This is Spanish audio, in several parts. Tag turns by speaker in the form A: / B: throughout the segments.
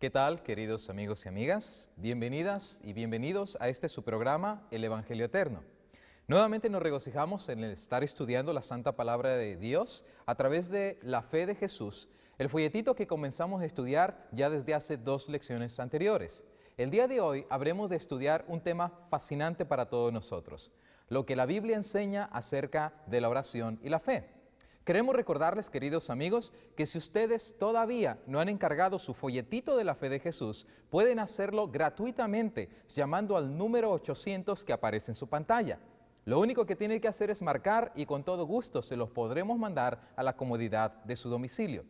A: ¿Qué tal, queridos amigos y amigas? Bienvenidas y bienvenidos a su programa, El Evangelio Eterno. Nuevamente nos regocijamos en el estar estudiando la Santa Palabra de Dios a través de la fe de Jesús, el folletito que comenzamos a estudiar ya desde hace 2 lecciones anteriores. El día de hoy habremos de estudiar un tema fascinante para todos nosotros, lo que la Biblia enseña acerca de la oración y la fe. Queremos recordarles, queridos amigos, que si ustedes todavía no han encargado su folletito de la fe de Jesús, pueden hacerlo gratuitamente llamando al número 800 que aparece en su pantalla. Lo único que tienen que hacer es marcar y con todo gusto se los podremos mandar a la comodidad de su domicilio.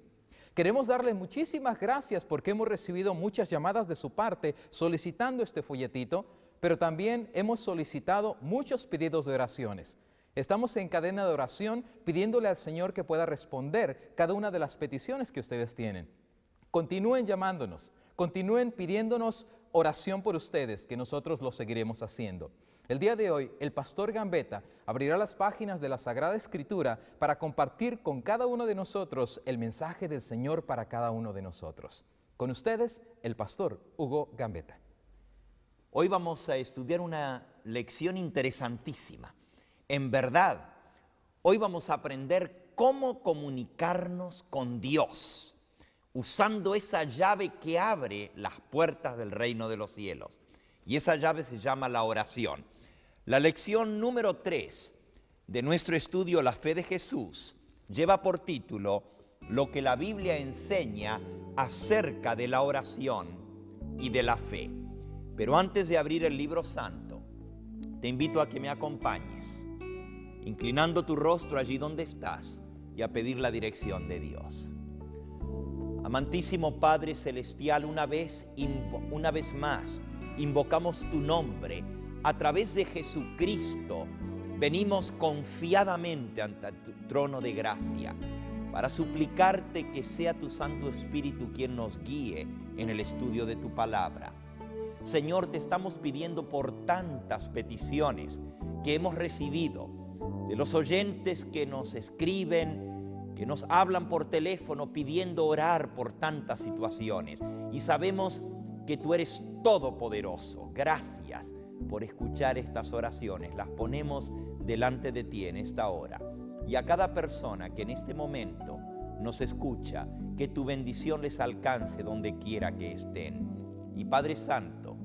A: Queremos darles muchísimas gracias porque hemos recibido muchas llamadas de su parte solicitando este folletito, pero también hemos solicitado muchos pedidos de oraciones. Estamos en cadena de oración pidiéndole al Señor que pueda responder cada una de las peticiones que ustedes tienen. Continúen llamándonos, continúen pidiéndonos oración por ustedes, que nosotros lo seguiremos haciendo. El día de hoy, el pastor Gambetta abrirá las páginas de la Sagrada Escritura para compartir con cada uno de nosotros el mensaje del Señor para cada uno de nosotros. Con ustedes, el pastor Hugo Gambetta.
B: Hoy vamos a estudiar una lección interesantísima. En verdad, hoy vamos a aprender cómo comunicarnos con Dios, usando esa llave que abre las puertas del reino de los cielos. Y esa llave se llama la oración. La lección número 3 de nuestro estudio La Fe de Jesús lleva por título Lo que la Biblia enseña acerca de la oración y de la fe. Pero antes de abrir el libro santo, te invito a que me acompañes, inclinando tu rostro allí donde estás y a pedir la dirección de Dios. Amantísimo Padre Celestial, una vez más, invocamos tu nombre. A través de Jesucristo, venimos confiadamente ante tu trono de gracia para suplicarte que sea tu Santo Espíritu quien nos guíe en el estudio de tu palabra. Señor, te estamos pidiendo por tantas peticiones que hemos recibido de los oyentes que nos escriben, que nos hablan por teléfono pidiendo orar por tantas situaciones. Y sabemos que tú eres todopoderoso. Gracias por escuchar estas oraciones. Las ponemos delante de ti en esta hora. Y a cada persona que en este momento nos escucha, que tu bendición les alcance donde quiera que estén. Y Padre Santo,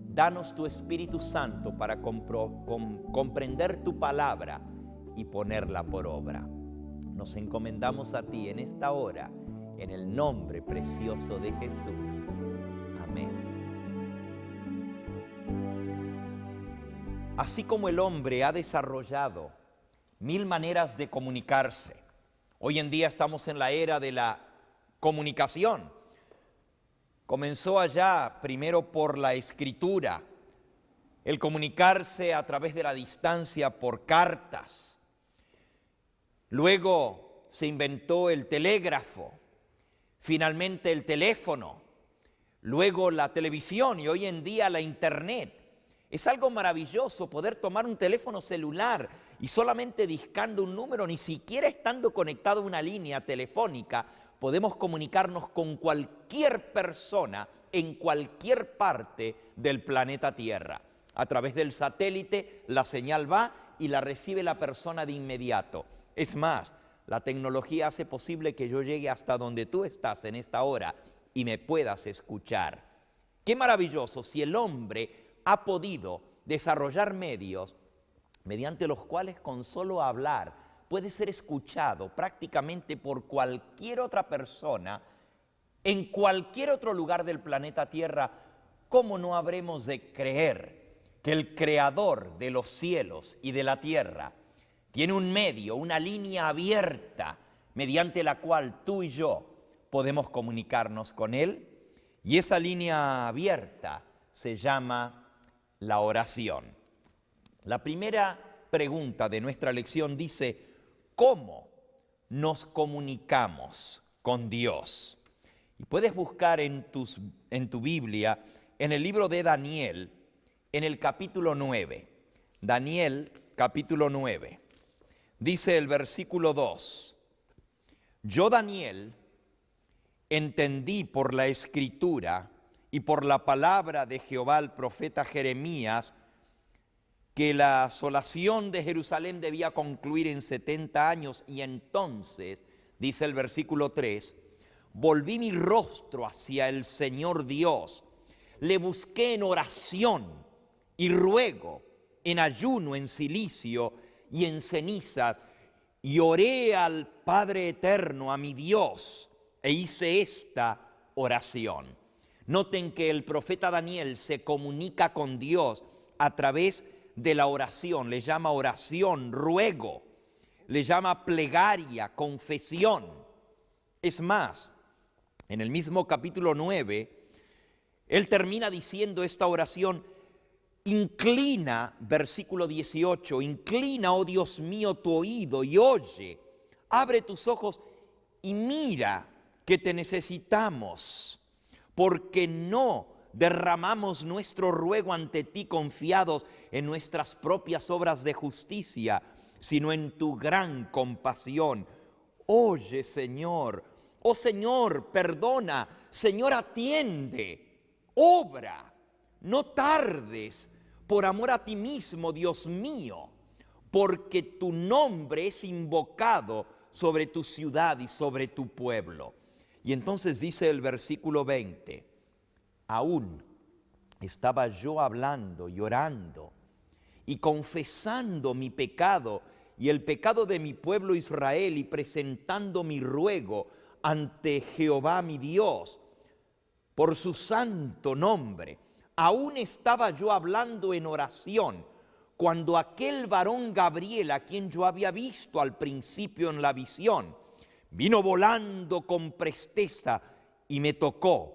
B: danos tu Espíritu Santo para comprender tu palabra y ponerla por obra. Nos encomendamos a ti en esta hora, en el nombre precioso de Jesús. Amén. Así como el hombre ha desarrollado 1000 maneras de comunicarse, hoy en día estamos en la era de la comunicación. Comenzó allá primero por la escritura, el comunicarse a través de la distancia por cartas. Luego se inventó el telégrafo, finalmente el teléfono, luego la televisión y hoy en día la internet. Es algo maravilloso poder tomar un teléfono celular y solamente discando un número, ni siquiera estando conectado a una línea telefónica, podemos comunicarnos con cualquier persona en cualquier parte del planeta Tierra. A través del satélite la señal va y la recibe la persona de inmediato. Es más, la tecnología hace posible que yo llegue hasta donde tú estás en esta hora y me puedas escuchar. Qué maravilloso si el hombre ha podido desarrollar medios mediante los cuales con solo hablar puede ser escuchado prácticamente por cualquier otra persona en cualquier otro lugar del planeta Tierra. ¿Cómo no habremos de creer que el Creador de los cielos y de la tierra tiene un medio, una línea abierta mediante la cual tú y yo podemos comunicarnos con Él? Y esa línea abierta se llama la oración. La primera pregunta de nuestra lección dice: ¿cómo nos comunicamos con Dios? Y puedes buscar en tu Biblia, en el libro de Daniel, en el capítulo 9. Daniel, capítulo 9. Dice el versículo 2: Yo, Daniel, entendí por la Escritura y por la palabra de Jehová al profeta Jeremías que la asolación de Jerusalén debía concluir en 70 años, y entonces, dice el versículo 3, volví mi rostro hacia el Señor Dios, le busqué en oración y ruego, en ayuno, en cilicio y en cenizas, y oré al Padre Eterno, a mi Dios, e hice esta oración. Noten que el profeta Daniel se comunica con Dios a través de la oración. Le llama oración, ruego, le llama plegaria, confesión. Es más, en el mismo capítulo 9, él termina diciendo esta oración: inclina, versículo 18, inclina, oh Dios mío, tu oído y oye, abre tus ojos y mira que te necesitamos, porque no derramamos nuestro ruego ante ti confiados en nuestras propias obras de justicia, sino en tu gran compasión. Oye, Señor, oh Señor, perdona, Señor, atiende, obra, no tardes, por amor a ti mismo, Dios mío, porque tu nombre es invocado sobre tu ciudad y sobre tu pueblo. Y entonces dice el versículo 20, aún estaba yo hablando y orando y confesando mi pecado y el pecado de mi pueblo Israel, y presentando mi ruego ante Jehová mi Dios por su santo nombre. Aún estaba yo hablando en oración cuando aquel varón Gabriel, a quien yo había visto al principio en la visión, vino volando con presteza y me tocó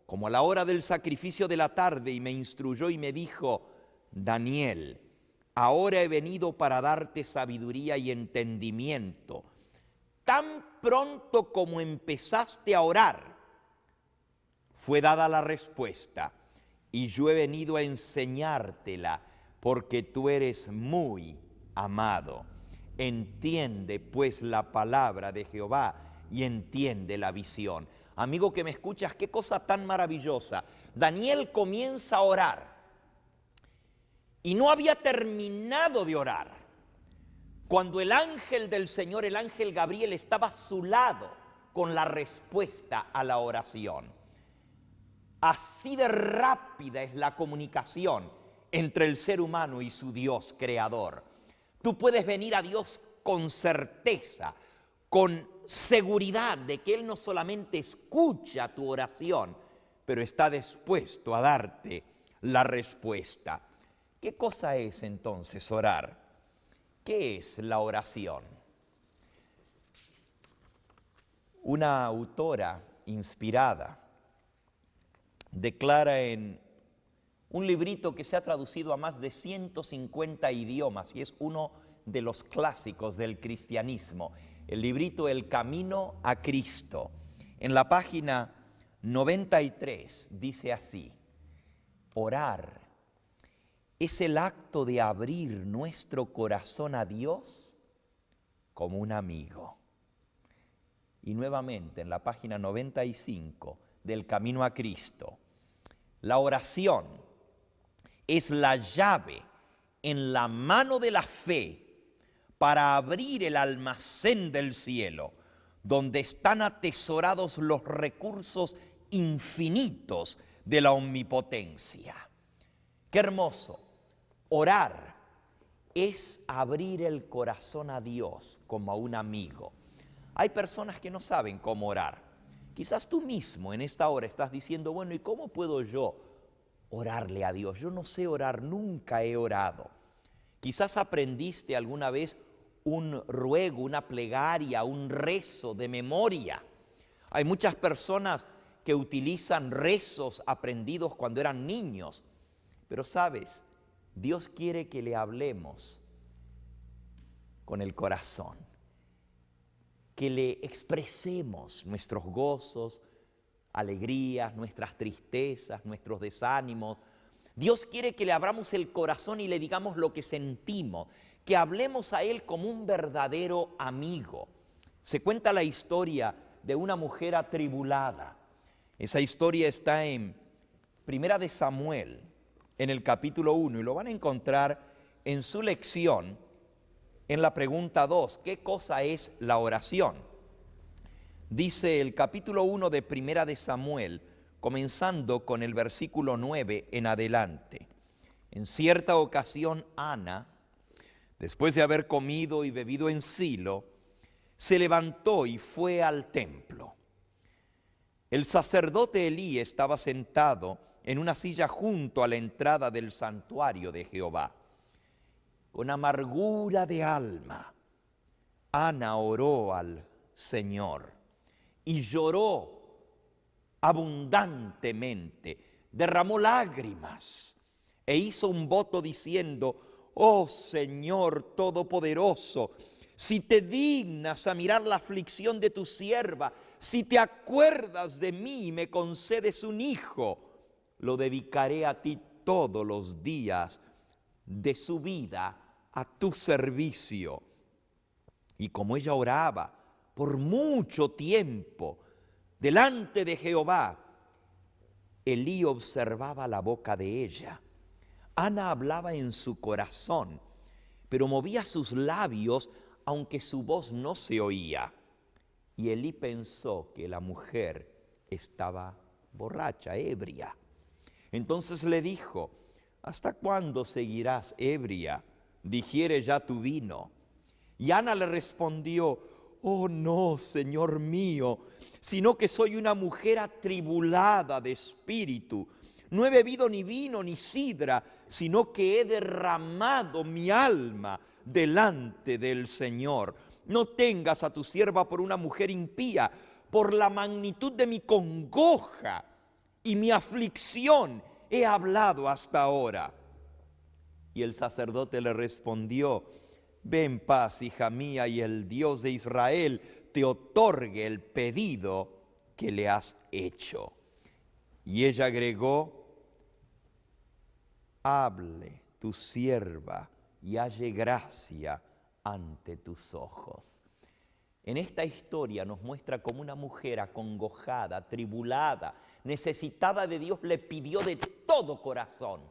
B: como a la hora del sacrificio de la tarde, y me instruyó y me dijo: Daniel, ahora he venido para darte sabiduría y entendimiento. Tan pronto como empezaste a orar, fue dada la respuesta, y yo he venido a enseñártela, porque tú eres muy amado. Entiende pues la palabra de Jehová y entiende la visión. Amigo que me escuchas, qué cosa tan maravillosa. Daniel comienza a orar y no había terminado de orar cuando el ángel del Señor, el ángel Gabriel, estaba a su lado con la respuesta a la oración. Así de rápida es la comunicación entre el ser humano y su Dios creador. Tú puedes venir a Dios con certeza, con seguridad de que Él no solamente escucha tu oración, pero está dispuesto a darte la respuesta. ¿Qué cosa es entonces orar? ¿Qué es la oración? Una autora inspirada declara en un librito que se ha traducido a más de 150 idiomas y es uno de los clásicos del cristianismo, el librito El Camino a Cristo. En la página 93 dice así: orar es el acto de abrir nuestro corazón a Dios como un amigo. Y nuevamente en la página 95 del Camino a Cristo: la oración es la llave en la mano de la fe para abrir el almacén del cielo, donde están atesorados los recursos infinitos de la omnipotencia. ¡Qué hermoso! Orar es abrir el corazón a Dios como a un amigo. Hay personas que no saben cómo orar. Quizás tú mismo en esta hora estás diciendo: bueno, ¿y cómo puedo yo orarle a Dios? Yo no sé orar, nunca he orado. Quizás aprendiste alguna vez un ruego, una plegaria, un rezo de memoria. Hay muchas personas que utilizan rezos aprendidos cuando eran niños. Pero sabes, Dios quiere que le hablemos con el corazón, que le expresemos nuestros gozos, alegrías, nuestras tristezas, nuestros desánimos. Dios quiere que le abramos el corazón y le digamos lo que sentimos, que hablemos a Él como un verdadero amigo. Se cuenta la historia de una mujer atribulada. Esa historia está en Primera de Samuel, en el capítulo 1, y lo van a encontrar en su lección, en la pregunta 2, ¿qué cosa es la oración? Dice el capítulo 1 de Primera de Samuel, comenzando con el versículo 9 en adelante. En cierta ocasión, Ana, después de haber comido y bebido en Silo, se levantó y fue al templo. El sacerdote Elí estaba sentado en una silla junto a la entrada del santuario de Jehová. Con amargura de alma, Ana oró al Señor y lloró abundantemente, derramó lágrimas e hizo un voto diciendo: oh Señor Todopoderoso, si te dignas a mirar la aflicción de tu sierva, si te acuerdas de mí y me concedes un hijo, lo dedicaré a ti todos los días de su vida a tu servicio. Y como ella oraba por mucho tiempo delante de Jehová, Elí observaba la boca de ella. Ana hablaba en su corazón, pero movía sus labios, aunque su voz no se oía. Y Elí pensó que la mujer estaba borracha, ebria. Entonces le dijo: ¿hasta cuándo seguirás ebria? Digiere ya tu vino. Y Ana le respondió: oh no, Señor mío, sino que soy una mujer atribulada de espíritu. No he bebido ni vino ni sidra, sino que he derramado mi alma delante del Señor. No tengas a tu sierva por una mujer impía, por la magnitud de mi congoja y mi aflicción he hablado hasta ahora. Y el sacerdote le respondió: ve en paz, hija mía, y el Dios de Israel te otorgue el pedido que le has hecho. Y ella agregó: hable tu sierva y halle gracia ante tus ojos. En esta historia nos muestra cómo una mujer acongojada, atribulada, necesitada de Dios, le pidió de todo corazón,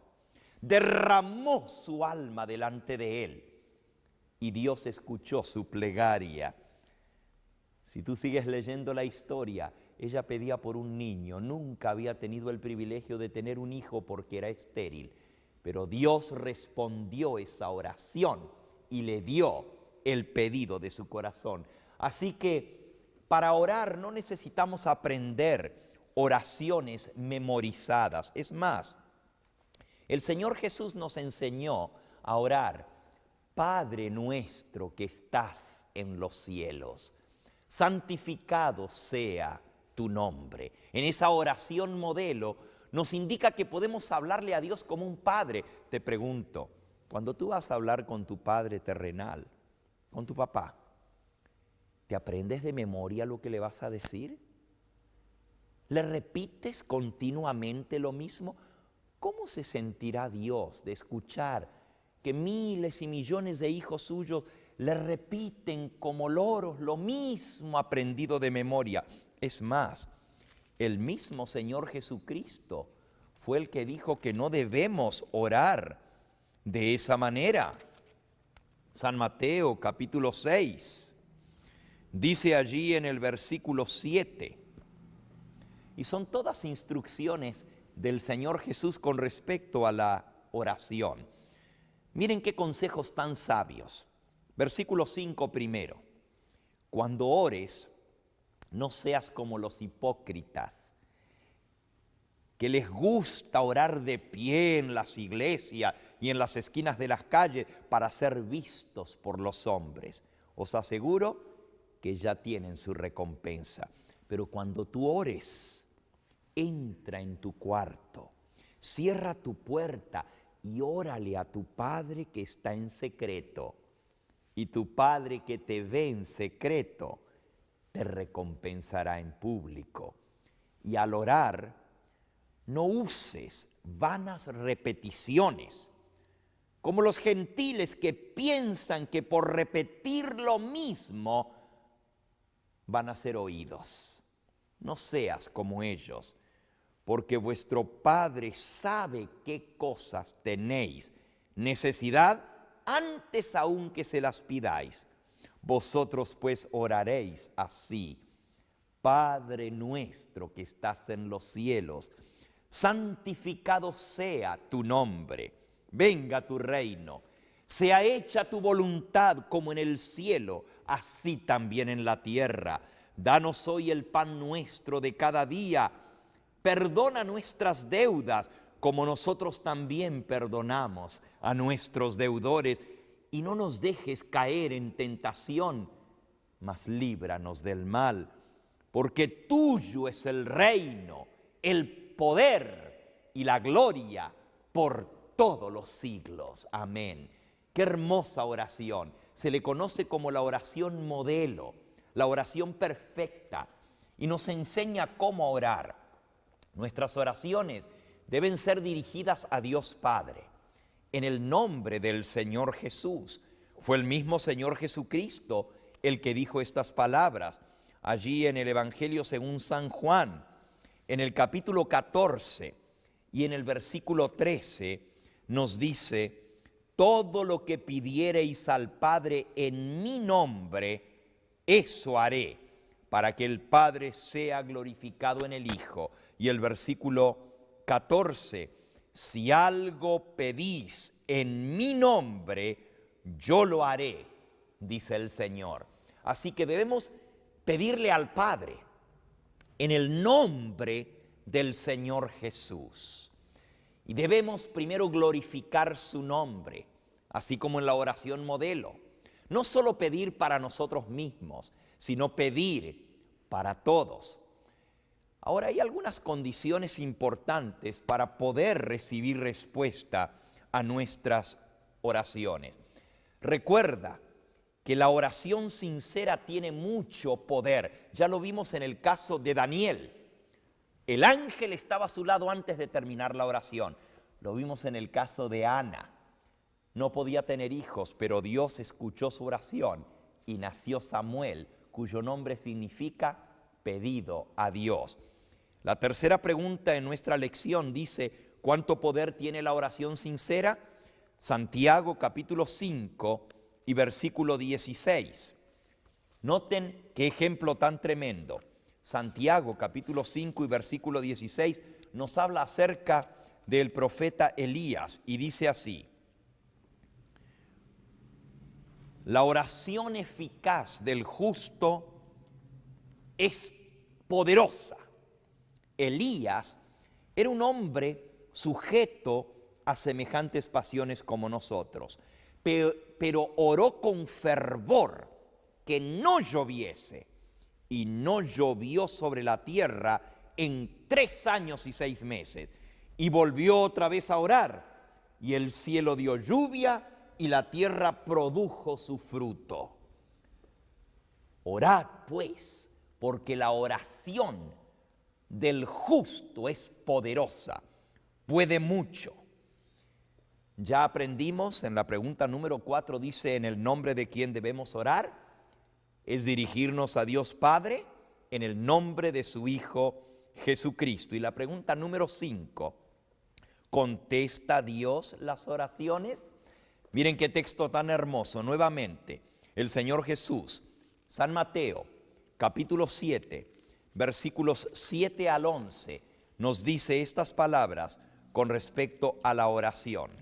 B: derramó su alma delante de Él y Dios escuchó su plegaria. Si tú sigues leyendo la historia, ella pedía por un niño, nunca había tenido el privilegio de tener un hijo porque era estéril, pero Dios respondió esa oración y le dio el pedido de su corazón. Así que para orar no necesitamos aprender oraciones memorizadas. Es más, el Señor Jesús nos enseñó a orar: Padre nuestro que estás en los cielos, santificado sea tu nombre. En esa oración modelo nos indica que podemos hablarle a Dios como un padre. Te pregunto, cuando tú vas a hablar con tu padre terrenal, con tu papá, ¿te aprendes de memoria lo que le vas a decir? ¿Le repites continuamente lo mismo? ¿Cómo se sentirá Dios de escuchar que miles y millones de hijos suyos le repiten como loros lo mismo aprendido de memoria? Es más, el mismo Señor Jesucristo fue el que dijo que no debemos orar de esa manera. San Mateo capítulo 6 dice allí en el versículo 7, y son todas instrucciones del Señor Jesús con respecto a la oración. Miren qué consejos tan sabios. Versículo 5 primero: cuando ores, no seas como los hipócritas, que les gusta orar de pie en las iglesias y en las esquinas de las calles para ser vistos por los hombres. Os aseguro que ya tienen su recompensa. Pero cuando tú ores, entra en tu cuarto, cierra tu puerta y órale a tu Padre que está en secreto. Y tu Padre que te ve en secreto te recompensará en público. Y al orar, no uses vanas repeticiones, como los gentiles que piensan que por repetir lo mismo van a ser oídos. No seas como ellos, porque vuestro Padre sabe qué cosas tenéis necesidad antes aún que se las pidáis. Vosotros pues oraréis así: Padre nuestro que estás en los cielos, santificado sea tu nombre, venga tu reino, sea hecha tu voluntad como en el cielo, así también en la tierra. Danos hoy el pan nuestro de cada día. Perdona nuestras deudas, como nosotros también perdonamos a nuestros deudores. Y no nos dejes caer en tentación, mas líbranos del mal. Porque tuyo es el reino, el poder y la gloria por todos los siglos. Amén. Qué hermosa oración. Se le conoce como la oración modelo, la oración perfecta, y nos enseña cómo orar. Nuestras oraciones deben ser dirigidas a Dios Padre, en el nombre del Señor Jesús. Fue el mismo Señor Jesucristo el que dijo estas palabras allí en el Evangelio según San Juan, en el capítulo 14 y en el versículo 13, nos dice: todo lo que pidiereis al Padre en mi nombre, eso haré, para que el Padre sea glorificado en el Hijo. Y el versículo 14, si algo pedís en mi nombre, yo lo haré, dice el Señor. Así que debemos pedirle al Padre en el nombre del Señor Jesús. Y debemos primero glorificar su nombre, así como en la oración modelo. No solo pedir para nosotros mismos, sino pedir para todos. Ahora, hay algunas condiciones importantes para poder recibir respuesta a nuestras oraciones. Recuerda que la oración sincera tiene mucho poder. Ya lo vimos en el caso de Daniel. El ángel estaba a su lado antes de terminar la oración. Lo vimos en el caso de Ana. No podía tener hijos, pero Dios escuchó su oración y nació Samuel, cuyo nombre significa pedido a Dios. La tercera pregunta en nuestra lección dice: ¿cuánto poder tiene la oración sincera? Santiago capítulo 5 y versículo 16. Noten qué ejemplo tan tremendo. Santiago capítulo 5 y versículo 16 nos habla acerca del profeta Elías y dice así: la oración eficaz del justo es poderosa. Elías era un hombre sujeto a semejantes pasiones como nosotros, pero oró con fervor que no lloviese, y no llovió sobre la tierra en 3 años y 6 meses. Y volvió otra vez a orar, y el cielo dio lluvia, y la tierra produjo su fruto. Orad pues, porque la oración del justo es poderosa, puede mucho. Ya aprendimos en la pregunta número 4, dice: ¿en el nombre de quién debemos orar? Es dirigirnos a Dios Padre en el nombre de su Hijo Jesucristo. Y la pregunta número 5, ¿contesta Dios las oraciones? Miren qué texto tan hermoso. Nuevamente, el Señor Jesús, San Mateo, capítulo 7, versículos 7 al 11, nos dice estas palabras con respecto a la oración.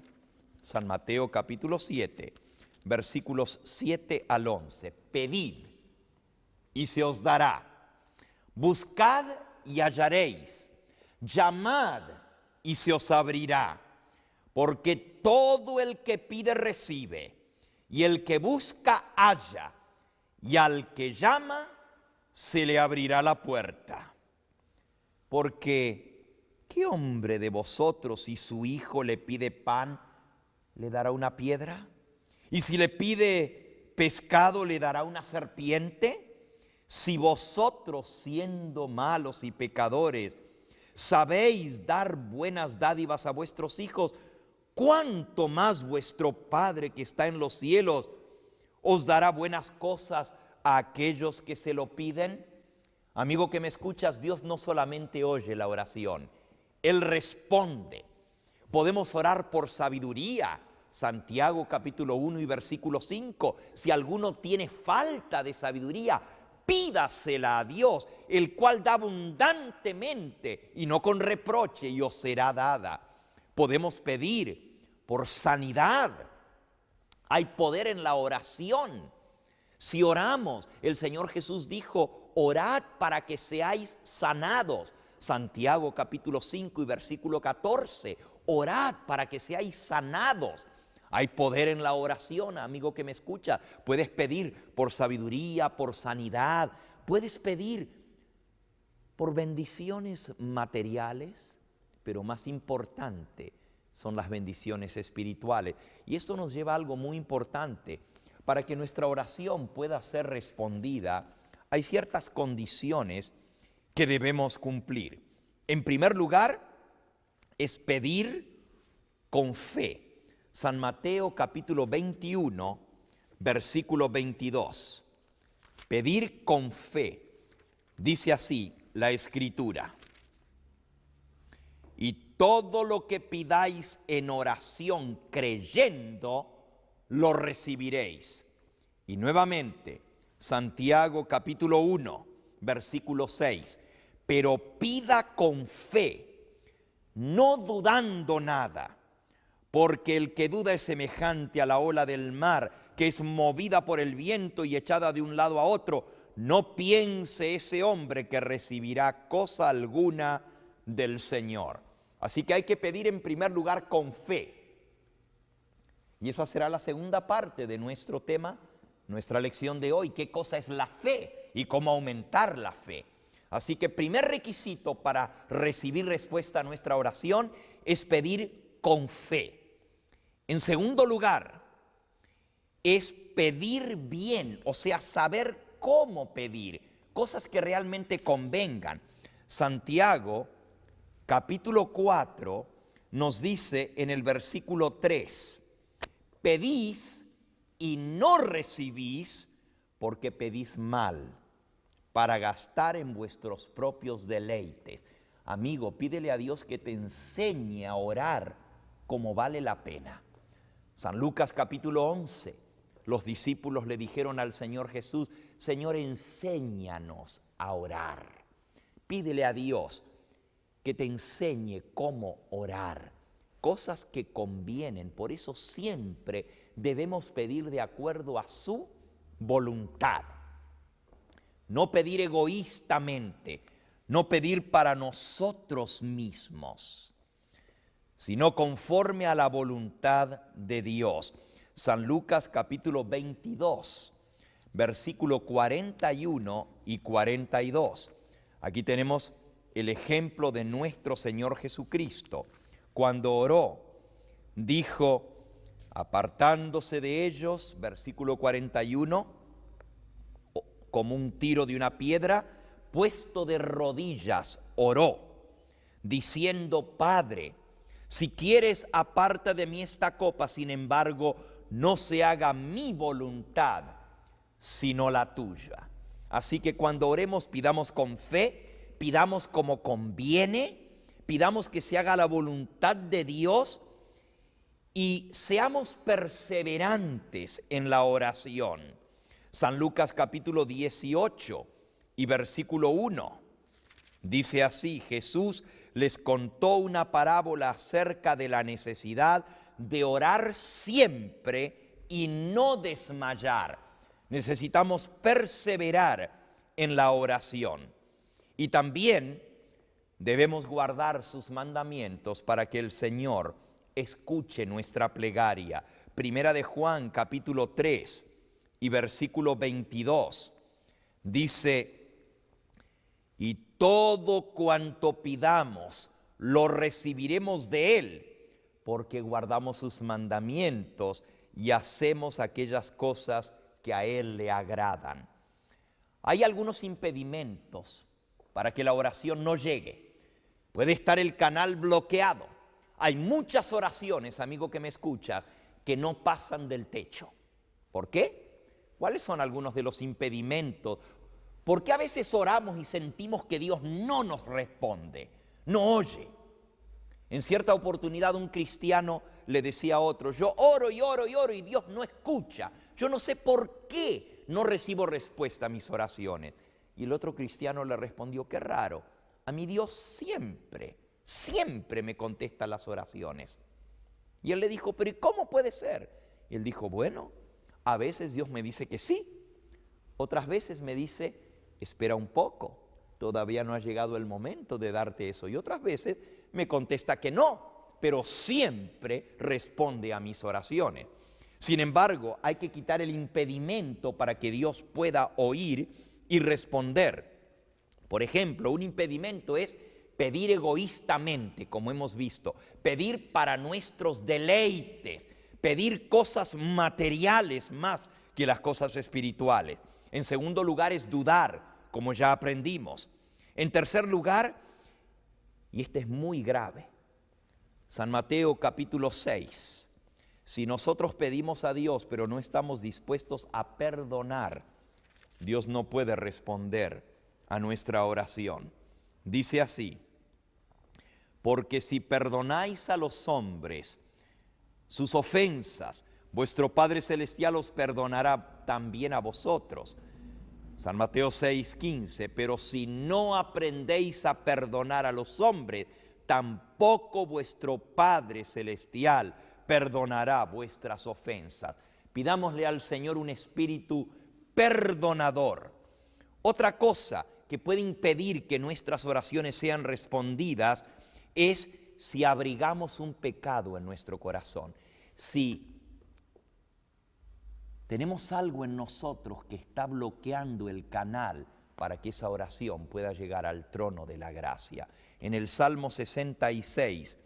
B: San Mateo, capítulo 7, versículos 7 al 11. Pedid y se os dará. Buscad y hallaréis. Llamad y se os abrirá. Porque todo el que pide recibe, y el que busca halla, y al que llama se le abrirá la puerta. Porque ¿qué hombre de vosotros, si su hijo le pide pan, le dará una piedra? ¿Y si le pide pescado, le dará una serpiente? Si vosotros, siendo malos y pecadores, sabéis dar buenas dádivas a vuestros hijos, ¿cuánto más vuestro Padre que está en los cielos os dará buenas cosas a aquellos que se lo piden? Amigo que me escuchas, Dios no solamente oye la oración, Él responde. Podemos orar por sabiduría. Santiago capítulo 1 y versículo 5. Si alguno tiene falta de sabiduría, pídasela a Dios, el cual da abundantemente y no con reproche, y os será dada. Podemos pedir por sanidad. Hay poder en la oración. Si oramos, el Señor Jesús dijo, orad para que seáis sanados. Santiago capítulo 5 y versículo 14. Orad para que seáis sanados. Hay poder en la oración, amigo que me escucha. Puedes pedir por sabiduría, por sanidad. Puedes pedir por bendiciones materiales, pero más importante son las bendiciones espirituales. Y esto nos lleva a algo muy importante. Para que nuestra oración pueda ser respondida, hay ciertas condiciones que debemos cumplir. En primer lugar, es pedir con fe. San Mateo capítulo 21, versículo 22. Pedir con fe. Dice así la Escritura. Y todo lo que pidáis en oración creyendo, lo recibiréis. Y nuevamente, Santiago capítulo 1, versículo 6. Pero pida con fe, no dudando nada, porque el que duda es semejante a la ola del mar, que es movida por el viento y echada de un lado a otro. No piense ese hombre que recibirá cosa alguna del Señor. Así que hay que pedir en primer lugar con fe. Y esa será la segunda parte de nuestro tema, nuestra lección de hoy. ¿Qué cosa es la fe y cómo aumentar la fe? Así que primer requisito para recibir respuesta a nuestra oración es pedir con fe. En segundo lugar, es pedir bien, o sea, saber cómo pedir, cosas que realmente convengan. Santiago, capítulo 4, nos dice en el versículo 3, pedís y no recibís porque pedís mal, para gastar en vuestros propios deleites. Amigo, pídele a Dios que te enseñe a orar como vale la pena. San Lucas capítulo 11, los discípulos le dijeron al Señor Jesús, Señor, enséñanos a orar. Pídele a Dios que te enseñe cómo orar, cosas que convienen. Por eso siempre debemos pedir de acuerdo a su voluntad. No pedir egoístamente, no pedir para nosotros mismos, sino conforme a la voluntad de Dios. San Lucas capítulo 22, versículo 41 y 42. Aquí tenemos el ejemplo de nuestro Señor Jesucristo. Cuando oró, dijo, apartándose de ellos, versículo 41, como un tiro de una piedra, puesto de rodillas, oró, diciendo, Padre, si quieres, aparta de mí esta copa, sin embargo, no se haga mi voluntad, sino la tuya. Así que cuando oremos, pidamos con fe, pidamos como conviene, pidamos que se haga la voluntad de Dios y seamos perseverantes en la oración. San Lucas capítulo 18 y versículo 1, dice así, Jesús les contó una parábola acerca de la necesidad de orar siempre y no desmayar. Necesitamos perseverar en la oración. Y también debemos guardar sus mandamientos para que el Señor escuche nuestra plegaria. Primera de Juan capítulo 3 y versículo 22 dice, y todo cuanto pidamos lo recibiremos de Él, porque guardamos sus mandamientos y hacemos aquellas cosas que a Él le agradan. Hay algunos impedimentos para que la oración no llegue. Puede estar el canal bloqueado. Hay muchas oraciones, amigo que me escucha, que no pasan del techo. ¿Por qué? ¿Cuáles son algunos de los impedimentos? ¿Por qué a veces oramos y sentimos que Dios no nos responde, no oye? En cierta oportunidad un cristiano le decía a otro, yo oro y oro y oro y Dios no escucha. Yo no sé por qué no recibo respuesta a mis oraciones. Y el otro cristiano le respondió, qué raro, a mí Dios siempre me contesta las oraciones. Y él le dijo, pero ¿y cómo puede ser? Y él dijo, bueno, a veces Dios me dice que sí, otras veces me dice, espera un poco, todavía no ha llegado el momento de darte eso. Y otras veces me contesta que no, pero siempre responde a mis oraciones. Sin embargo, hay que quitar el impedimento para que Dios pueda oír y responder. Por ejemplo, un impedimento es pedir egoístamente, como hemos visto, pedir para nuestros deleites, pedir cosas materiales más que las cosas espirituales. En segundo lugar es dudar, como ya aprendimos. En tercer lugar, y este es muy grave, San Mateo capítulo 6, si nosotros pedimos a Dios pero no estamos dispuestos a perdonar, Dios no puede responder a nuestra oración. Dice así, porque si perdonáis a los hombres sus ofensas, vuestro Padre Celestial os perdonará también a vosotros. San Mateo 6:15, pero si no aprendéis a perdonar a los hombres, tampoco vuestro Padre Celestial perdonará vuestras ofensas. Pidámosle al Señor un espíritu perdonador. Otra cosa que puede impedir que nuestras oraciones sean respondidas es si abrigamos un pecado en nuestro corazón. Si tenemos algo en nosotros que está bloqueando el canal para que esa oración pueda llegar al trono de la gracia. En el Salmo 66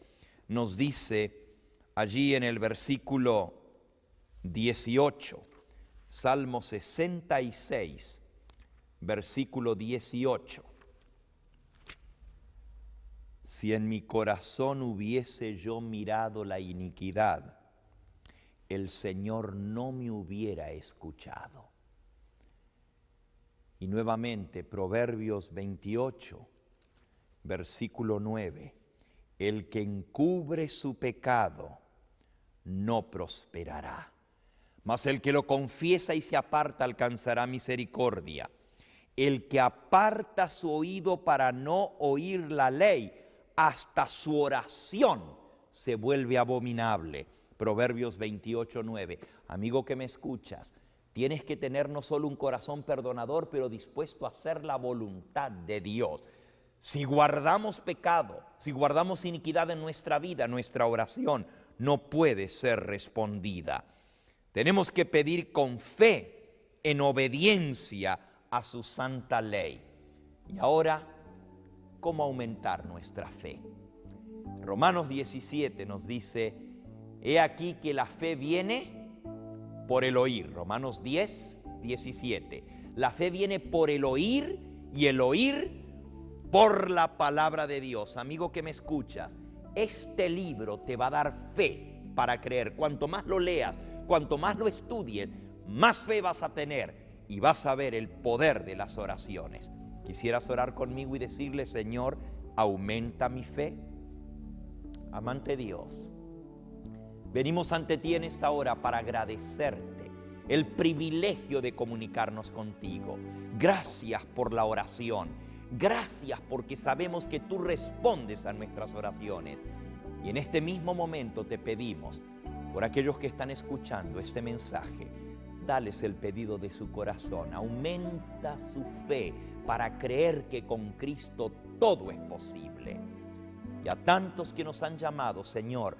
B: nos dice allí en el versículo 18, Salmo 66, versículo 18. Si en mi corazón hubiese yo mirado la iniquidad, el Señor no me hubiera escuchado. Y nuevamente, Proverbios 28, versículo 9. El que encubre su pecado no prosperará, mas el que lo confiesa y se aparta alcanzará misericordia. El que aparta su oído para no oír la ley, hasta su oración se vuelve abominable. Proverbios 28, 9. Amigo que me escuchas, tienes que tener no solo un corazón perdonador, pero dispuesto a hacer la voluntad de Dios. Si guardamos pecado, si guardamos iniquidad en nuestra vida, nuestra oración no puede ser respondida. Tenemos que pedir con fe, en obediencia a su santa ley. Y ahora, ¿cómo aumentar nuestra fe? Romanos 17 nos dice, he aquí que la fe viene por el oír. Romanos 10, 17. La fe viene por el oír y el oír por la palabra de Dios. Amigo que me escuchas, este libro te va a dar fe para creer. Cuanto más lo leas, cuanto más lo estudies, más fe vas a tener y vas a ver el poder de las oraciones. ¿Quisieras orar conmigo y decirle, Señor, aumenta mi fe? Amante Dios, venimos ante ti en esta hora para agradecerte el privilegio de comunicarnos contigo. Gracias por la oración. Gracias porque sabemos que tú respondes a nuestras oraciones. Y en este mismo momento te pedimos, por aquellos que están escuchando este mensaje, dales el pedido de su corazón. Aumenta su fe para creer que con Cristo todo es posible. Y a tantos que nos han llamado, Señor,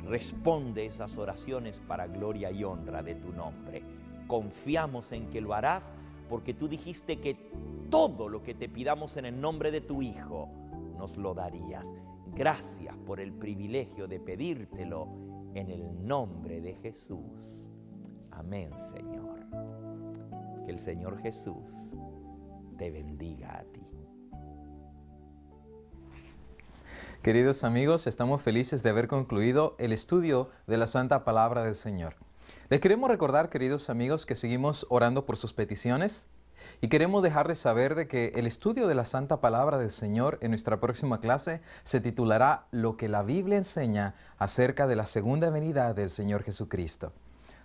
B: responde esas oraciones para gloria y honra de tu nombre. Confiamos en que lo harás porque tú dijiste que todo lo que te pidamos en el nombre de tu Hijo nos lo darías. Gracias por el privilegio de pedírtelo en el nombre de Jesús. Amén, Señor. Que el Señor Jesús te bendiga a ti.
A: Queridos amigos, estamos felices de haber concluido el estudio de la Santa Palabra del Señor. Les queremos recordar, queridos amigos, que seguimos orando por sus peticiones y queremos dejarles saber de que el estudio de la Santa Palabra del Señor en nuestra próxima clase se titulará Lo que la Biblia enseña acerca de la segunda venida del Señor Jesucristo.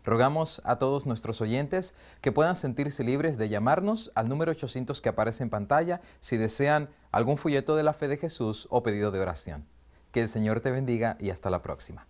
A: Rogamos a todos nuestros oyentes que puedan sentirse libres de llamarnos al número 800 que aparece en pantalla si desean algún folleto de la fe de Jesús o pedido de oración. Que el Señor te bendiga y hasta la próxima.